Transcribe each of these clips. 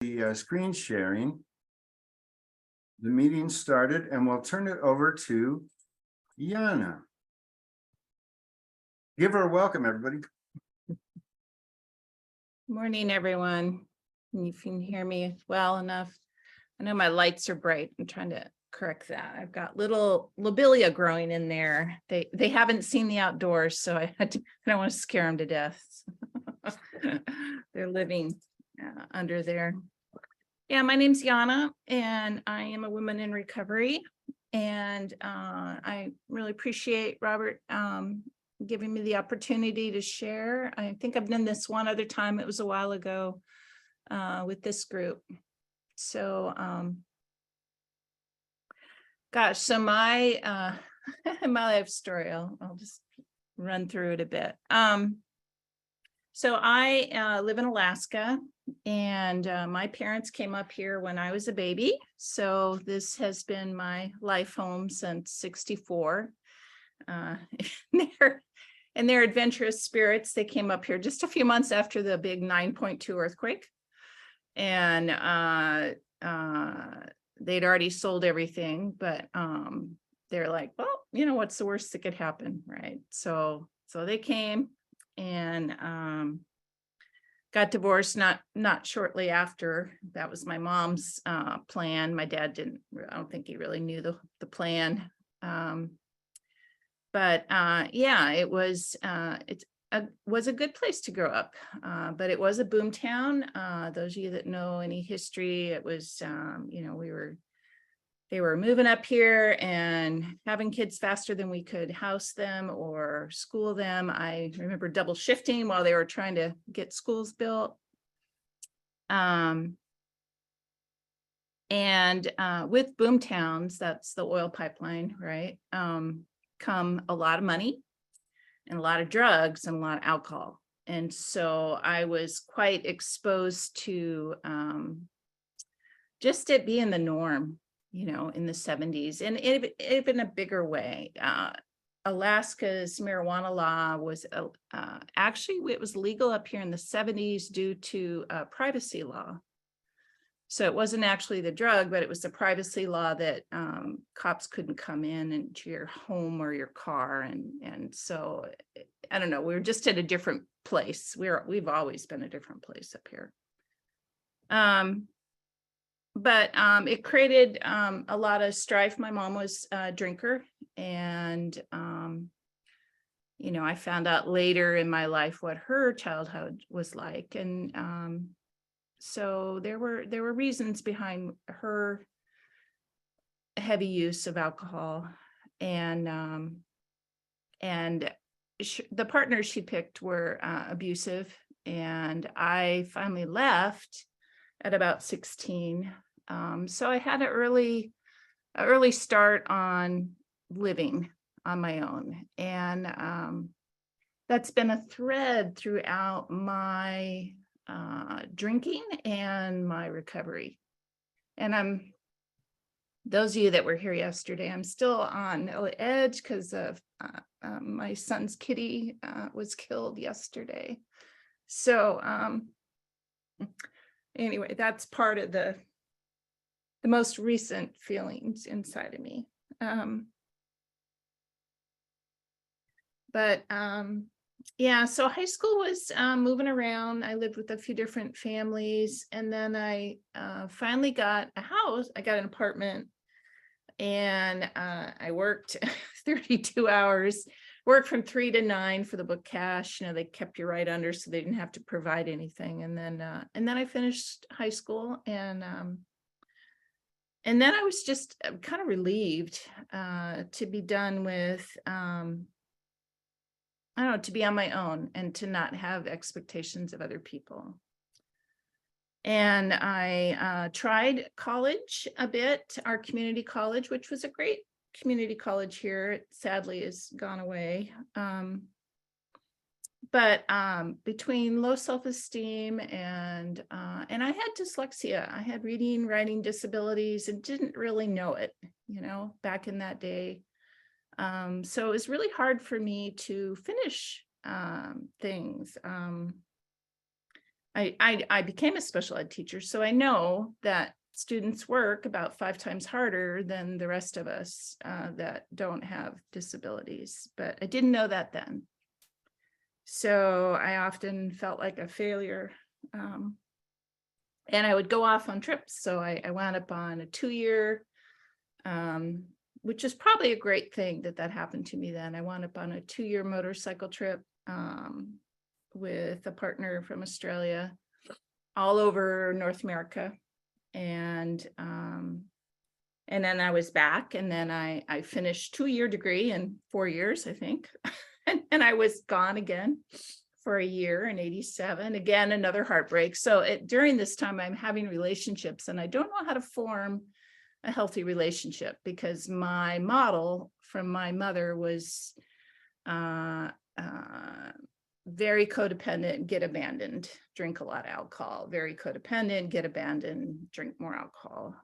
the screen sharing. The meeting started and we'll turn it over to Jana. Give her a welcome, everybody. Morning, everyone. You can hear me well enough. I know my lights are bright. I'm trying to correct that. I've got little lobelia growing in there. They haven't seen the outdoors, so I don't want to scare them to death. They're living under there. Yeah, my name's Jana, and I am a woman in recovery. And I really appreciate Robert giving me the opportunity to share. I think I've done this one other time. It was a while ago with this group. So, gosh, so my my life story, I'll just run through it a bit. So I live in Alaska, and my parents came up here when I was a baby. So this has been my life home since '64. And they're adventurous spirits. They came up here just a few months after the big 9.2 earthquake. And they'd already sold everything, but they're like, well, you know, what's the worst that could happen, right? So they came and got divorced not shortly after. That was my mom's plan. My dad didn't. I don't think he really knew the plan. But yeah, it was was a good place to grow up, but it was a boom town. Those of you that know any history, it was, you know, they were moving up here and having kids faster than we could house them or school them. I remember double shifting while they were trying to get schools built. And with boom towns, that's the oil pipeline, right? Come a lot of money and a lot of drugs and a lot of alcohol. And so I was quite exposed to just it being the norm, you know, in the 70s, and it in a bigger way. Alaska's marijuana law was actually, it was legal up here in the 70s due to privacy law. So it wasn't actually the drug, but it was the privacy law that cops couldn't come in into your home or your car. And so, I don't know, we were just at a different place. We've always been a different place up here. But it created a lot of strife. My mom was a drinker, and you know, I found out later in my life what her childhood was like. And so there were reasons behind her heavy use of alcohol, and the partners she picked were abusive, and I finally left at about 16. So I had an early start on living on my own, and that's been a thread throughout my drinking and my recovery. And those of you that were here yesterday, I'm still on the edge because of my son's kitty was killed yesterday. So anyway, that's part of the most recent feelings inside of me. But yeah, so high school was moving around. I lived with a few different families, and then I finally got a house. I got an apartment, and I worked 32 hours, worked from 3 to 9 for the book cash. You know, they kept you right under, so they didn't have to provide anything. And then I finished high school, and then I was just kind of relieved to be done with, I don't know, to be on my own and to not have expectations of other people. And I tried college a bit, our community college, which was a great community college here. It sadly has gone away. But between low self-esteem and I had dyslexia, I had reading, writing disabilities, and didn't really know it, you know, back in that day. So it was really hard for me to finish things. I became a special ed teacher, so I know that students work about 5 times harder than the rest of us that don't have disabilities, but I didn't know that then. So I often felt like a failure. And I would go off on trips. So I wound up on a 2-year, which is probably a great thing that happened to me then. I wound up on a 2-year motorcycle trip with a partner from Australia, all over North America. And then I was back, and then I finished 2-year degree in 4 years, I think. and I was gone again for a year in 87. Again, another heartbreak. So during this time, I'm having relationships, and I don't know how to form a healthy relationship, because my model from my mother was very codependent, get abandoned, drink a lot of alcohol, very codependent, get abandoned, drink more alcohol,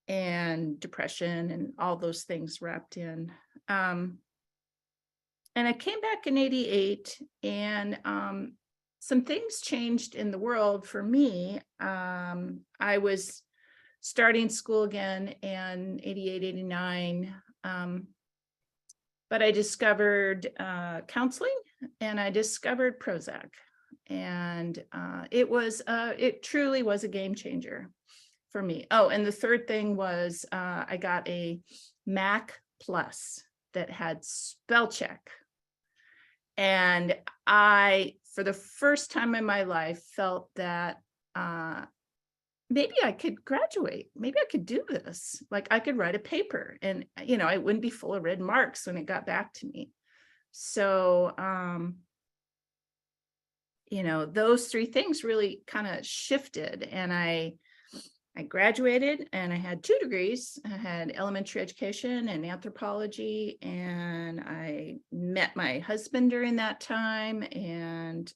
and depression and all those things wrapped in. And I came back in 88, and some things changed in the world for me. I was starting school again in 88, 89. But I discovered counseling, and I discovered Prozac, and it truly was a game changer for me. Oh, and the third thing was I got a Mac Plus that had spell check, and I, for the first time in my life, felt that maybe I could graduate. Maybe I could do this. Like, I could write a paper, and, I wouldn't be full of red marks when it got back to me. So, those 3 things really kind of shifted, and I graduated, and I had 2 degrees. I had elementary education and anthropology, and I met my husband during that time. And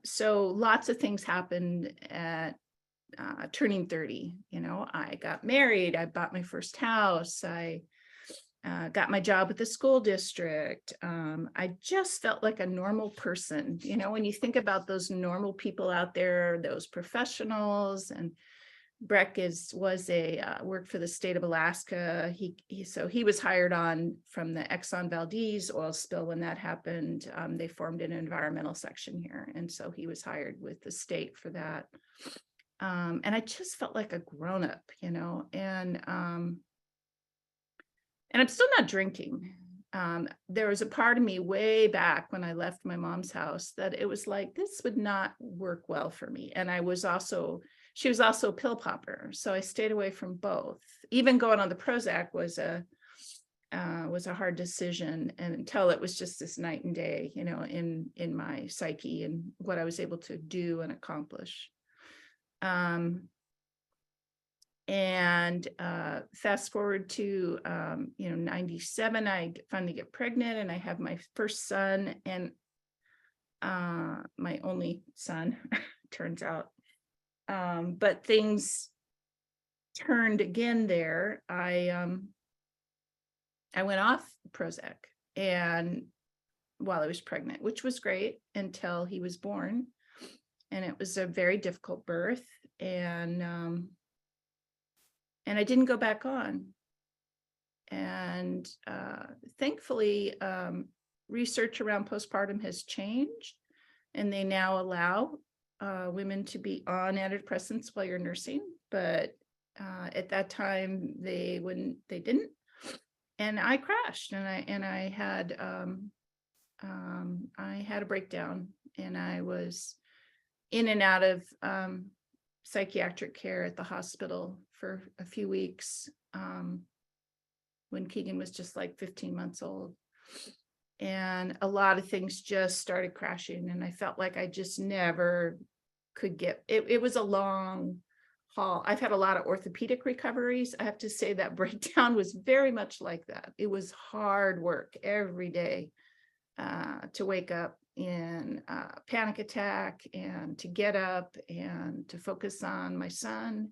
so lots of things happened at turning 30. I got married, I bought my first house, I got my job with the school district. I just felt like a normal person. When you think about those normal people out there, those professionals, and Breck worked for the state of Alaska. He was hired on from the Exxon Valdez oil spill. When that happened, they formed an environmental section here, and so he was hired with the state for that. And I just felt like a grown-up, and I'm still not drinking. There was a part of me way back when I left my mom's house that it was like, this would not work well for me. And she was also a pill popper, so I stayed away from both. Even going on the Prozac was a hard decision, and until it was just this night and day, in my psyche and what I was able to do and accomplish. And fast forward to 97, I finally get pregnant, and I have my first son, and my only son, turns out. But things turned again there. I went off Prozac, and while I was pregnant, which was great until he was born, and it was a very difficult birth, and I didn't go back on. And thankfully, research around postpartum has changed, and they now allow women to be on antidepressants while you're nursing. But at that time, they didn't. And I crashed, and I had a breakdown, and I was in and out of psychiatric care at the hospital for a few weeks when Keegan was just like 15 months old. And a lot of things just started crashing, and I felt like I just never could get it. It was a long haul. I've had a lot of orthopedic recoveries. I have to say that breakdown was very much like that. It was hard work every day to wake up in a panic attack, and to get up and to focus on my son.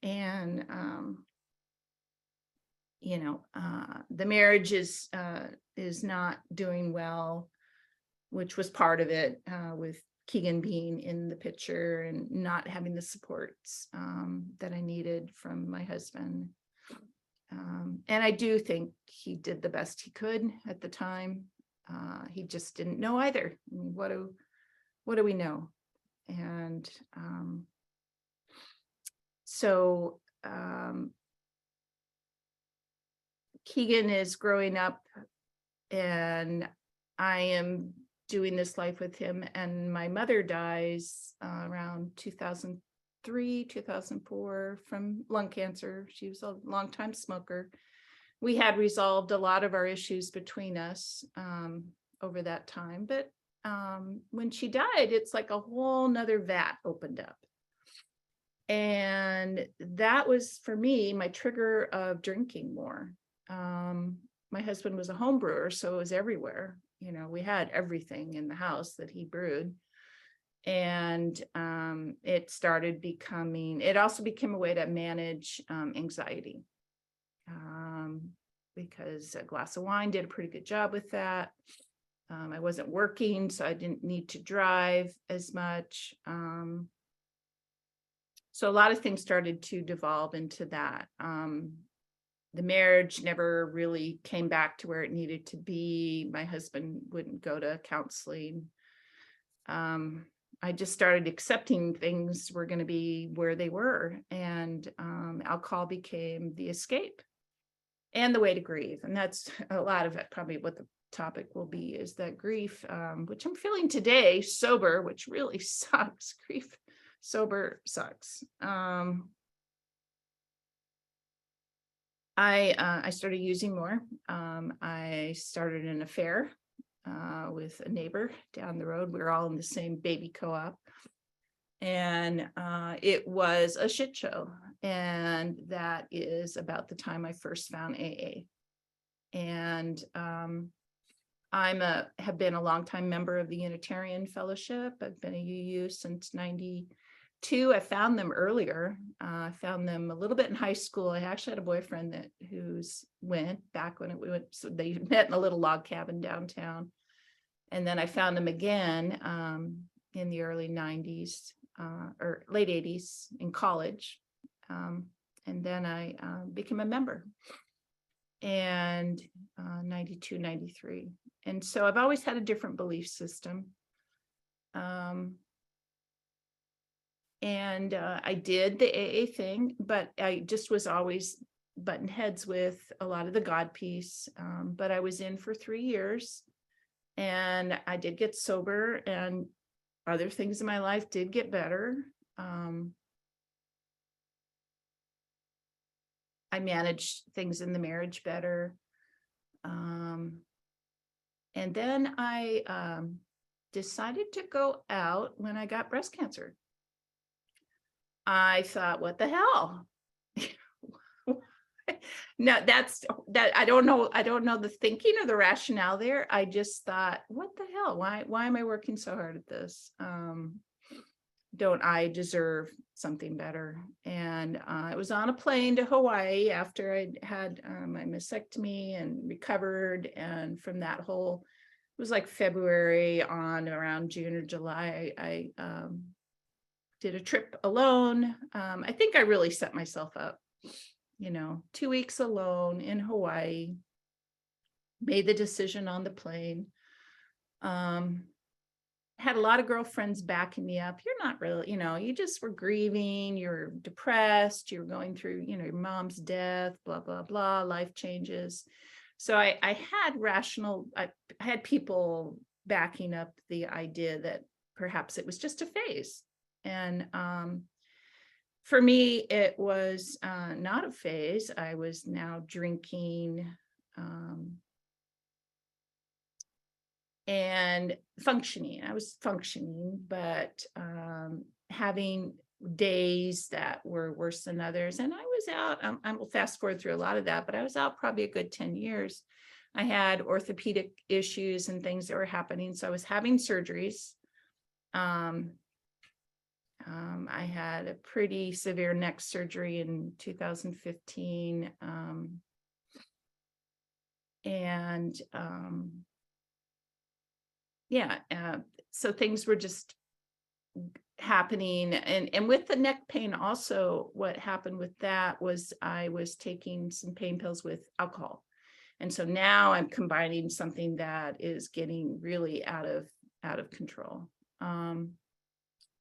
And the marriage is not doing well. which was part of it, with Keegan being in the picture and not having the supports that I needed from my husband. And I do think he did the best he could at the time. He just didn't know either. I mean, what do we know? And so Keegan is growing up, and I am doing this life with him, and my mother dies around 2003, 2004 from lung cancer. She was a longtime smoker. We had resolved a lot of our issues between us over that time, but when she died, it's like a whole nother vat opened up. And that was, for me, my trigger of drinking more. My husband was a home brewer, so it was everywhere. You know, we had everything in the house that he brewed. And it also became a way to manage anxiety. Because a glass of wine did a pretty good job with that. I wasn't working, so I didn't need to drive as much. So a lot of things started to devolve into that. The marriage never really came back to where it needed to be. My husband wouldn't go to counseling. I just started accepting things were going to be where they were. And alcohol became the escape and the way to grieve. And that's a lot of it, probably what the topic will be, is that grief, which I'm feeling today, sober, which really sucks. Grief sober sucks. I started using more. I started an affair with a neighbor down the road. We were all in the same baby co-op. And it was a shit show. And that is about the time I first found AA. And have been a longtime member of the Unitarian Fellowship. I've been a UU since 92. I found them earlier. I found them a little bit in high school. I actually had a boyfriend who's went back when we went. So they met in a little log cabin downtown. And then I found them again in the early 90s or late 80s in college. And then I became a member and 92, 93. And so I've always had a different belief system. And I did the AA thing, but I just was always butting heads with a lot of the God piece. But I was in for 3 years and I did get sober, and other things in my life did get better. I managed things in the marriage better. And then I decided to go out when I got breast cancer. I thought, what the hell? No, I don't know the thinking or the rationale there. I just thought, what the hell? Why am I working so hard at this? Don't I deserve something better? And I was on a plane to Hawaii after I'd had my mastectomy and recovered. And from that whole, it was like February on around June or July, I did a trip alone. I think I really set myself up, 2 weeks alone in Hawaii, made the decision on the plane. Had a lot of girlfriends backing me up. You're not really, you just were grieving, you're depressed, you're going through, your mom's death, blah, blah, blah, life changes. So I had people backing up the idea that perhaps it was just a phase. And for me, it was not a phase. I was now drinking and functioning. I was functioning, but having days that were worse than others. And I was out, I will fast forward through a lot of that, but I was out probably a good 10 years. I had orthopedic issues and things that were happening. So I was having surgeries. I had a pretty severe neck surgery in 2015. yeah, so things were just happening, and with the neck pain also, what happened with that was I was taking some pain pills with alcohol. And so now I'm combining something that is getting really out of control. Um,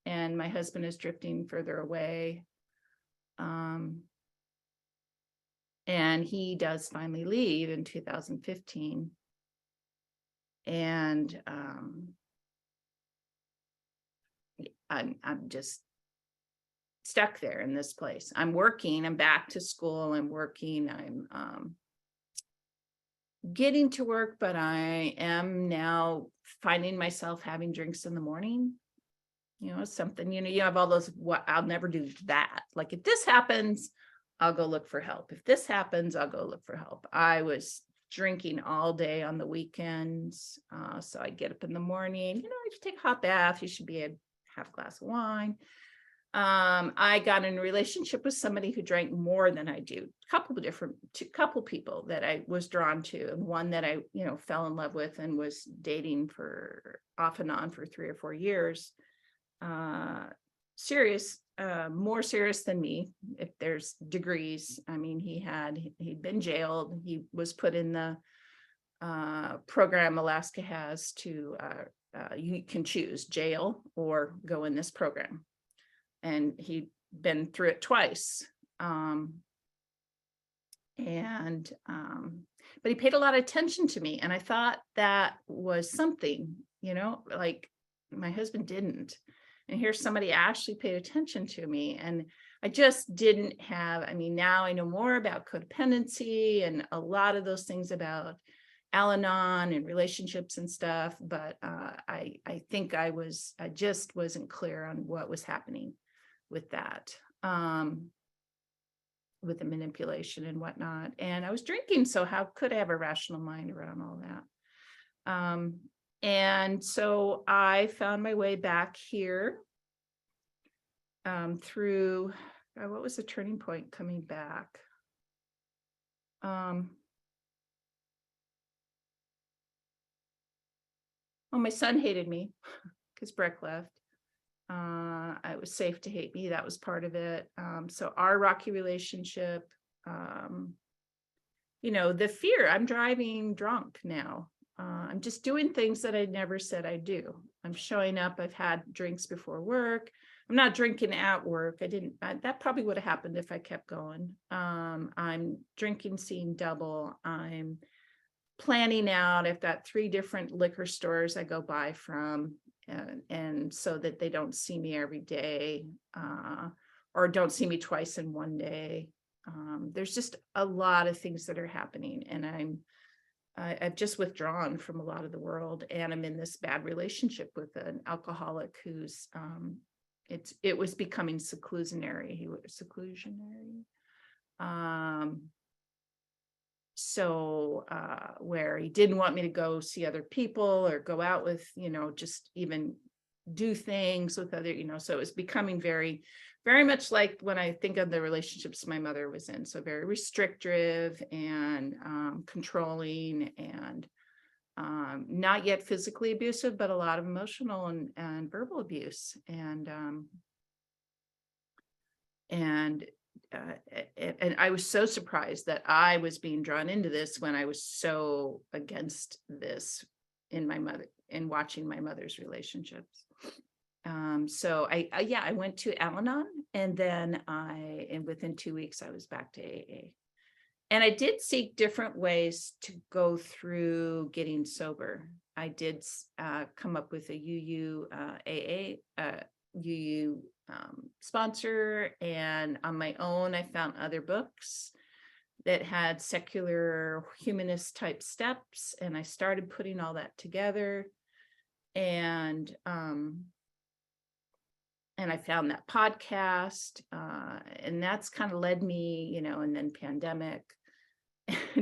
and my husband is drifting further away. Um, and he does finally leave in 2015. And I'm just stuck there in this place. I'm working, I'm back to school, I'm working, I'm getting to work, but I am now finding myself having drinks in the morning. Something, you have all those, what, I'll never do that. Like, if this happens, I'll go look for help. If this happens, I'll go look for help. I was drinking all day on the weekends. So I get up in the morning, if you take a hot bath, you should be a half glass of wine. I got in a relationship with somebody who drank more than I do. Couple people that I was drawn to, and one that I, fell in love with and was dating for off and on for 3 or 4 years. Serious, more serious than me, if there's degrees. I mean, he'd been jailed. He was put in the program Alaska has to, you can choose jail or go in this program. And he'd been through it twice. But he paid a lot of attention to me. And I thought that was something, like my husband didn't. And here's somebody actually paid attention to me. And I just didn't have, now I know more about codependency and a lot of those things about Al-Anon and relationships and stuff. But I think I just wasn't clear on what was happening with that, with the manipulation and whatnot. And I was drinking, so how could I have a rational mind around all that? And so I found my way back here through, what was the turning point coming back? Well, my son hated me because Breck left. It was safe to hate me. That was part of it. So our rocky relationship, the fear, I'm driving drunk now. I'm just doing things that I never said I'd do. I'm showing up. I've had drinks before work. I'm not drinking at work. That probably would have happened if I kept going. I'm drinking, seeing double. I'm planning out. I've got 3 different liquor stores I go buy from. And so that they don't see me every day, or don't see me twice in one day. There's just a lot of things that are happening, and I've just withdrawn from a lot of the world, and I'm in this bad relationship with an alcoholic who's it was becoming seclusionary. So where he didn't want me to go see other people or go out with, just even do things with other, so it was becoming very, very much like when I think of the relationships my mother was in. So very restrictive and controlling, and not yet physically abusive, but a lot of emotional and verbal abuse. And I was so surprised that I was being drawn into this when I was so against this in watching my mother's relationships. So I went to Al-Anon, and then within 2 weeks I was back to AA. And I did seek different ways to go through getting sober. I did come up with a UU sponsor, and on my own I found other books that had secular humanist type steps, and I started putting all that together, and I found that podcast, and that's kind of led me, and then pandemic.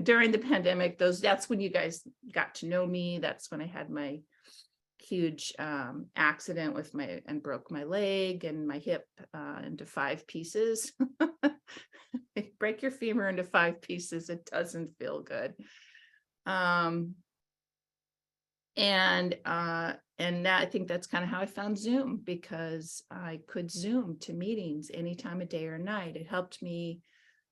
During the pandemic, that's when you guys got to know me. That's when I had my huge accident and broke my leg and my hip into 5 pieces. Break your femur into 5 pieces. It doesn't feel good. And that, I think that's kind of how I found Zoom, because I could Zoom to meetings any time of day or night. It helped me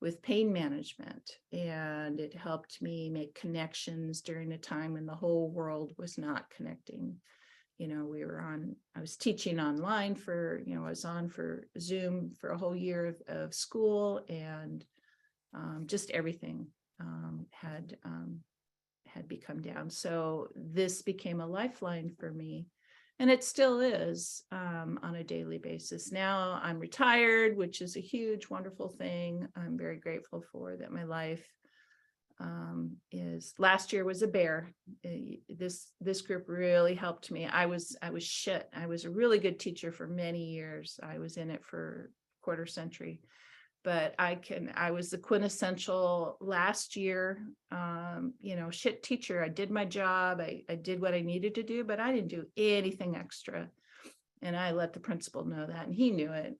with pain management, and it helped me make connections during a time when the whole world was not connecting. I was teaching online for, I was on for Zoom for a whole year of school, and just everything had become down. So this became a lifeline for me, and it still is on a daily basis. Now I'm retired, which is a huge, wonderful thing. I'm very grateful for that. My life is, last year was a bear. This group really helped me. I was shit. I was a really good teacher for many years. I was in it for a quarter century. But I was the quintessential last year, shit teacher. I did my job. I did what I needed to do, but I didn't do anything extra. And I let the principal know that, and he knew it.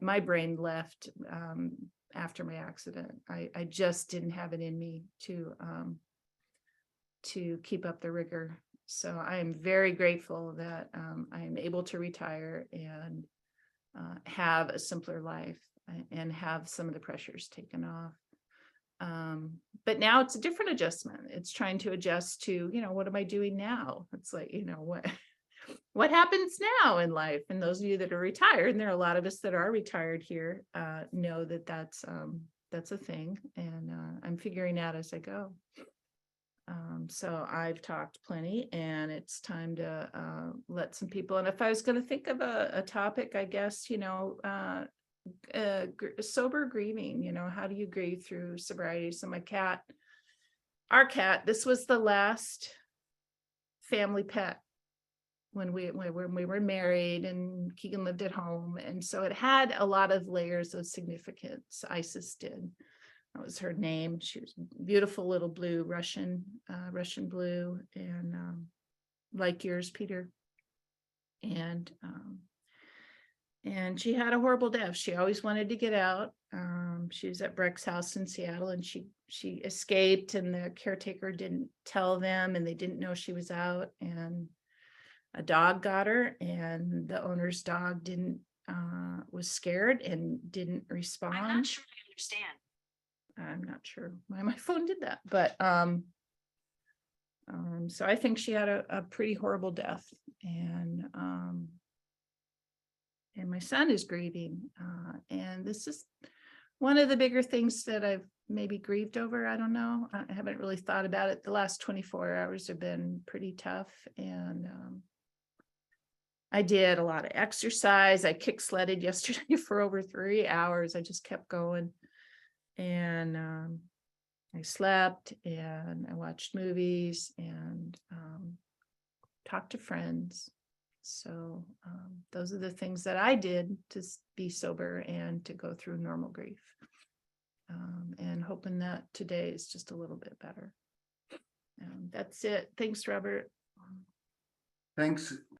My brain left after my accident. I just didn't have it in me to keep up the rigor. So I am very grateful that I am able to retire and have a simpler life and have some of the pressures taken off. But now it's a different adjustment. It's trying to adjust to, what am I doing now? It's like, what happens now in life? And those of you that are retired, and there are a lot of us that are retired here, know that that's a thing. And I'm figuring out as I go. So I've talked plenty, and it's time to let some people. And if I was going to think of a topic, I guess, sober grieving, how do you grieve through sobriety? So our cat, this was the last family pet when we were married, and Keegan lived at home. And so it had a lot of layers of significance. Isis did. That was her name. She was beautiful little blue, Russian blue, and like yours, Peter. And she had a horrible death. She always wanted to get out. She was at Breck's house in Seattle, and she escaped, and the caretaker didn't tell them, and they didn't know she was out. And a dog got her, and the owner's dog was scared and didn't respond. I'm not sure I understand. I'm not sure why my phone did that, but so I think she had a pretty horrible death, and my son is grieving, and this is one of the bigger things that I've maybe grieved over. I don't know. I haven't really thought about it. The last 24 hours have been pretty tough, and I did a lot of exercise. I kick sledded yesterday for over 3 hours. I just kept going. And I slept, and I watched movies, and talked to friends. So those are the things that I did to be sober and to go through normal grief. And hoping that today is just a little bit better. That's it. Thanks, Robert. Thanks.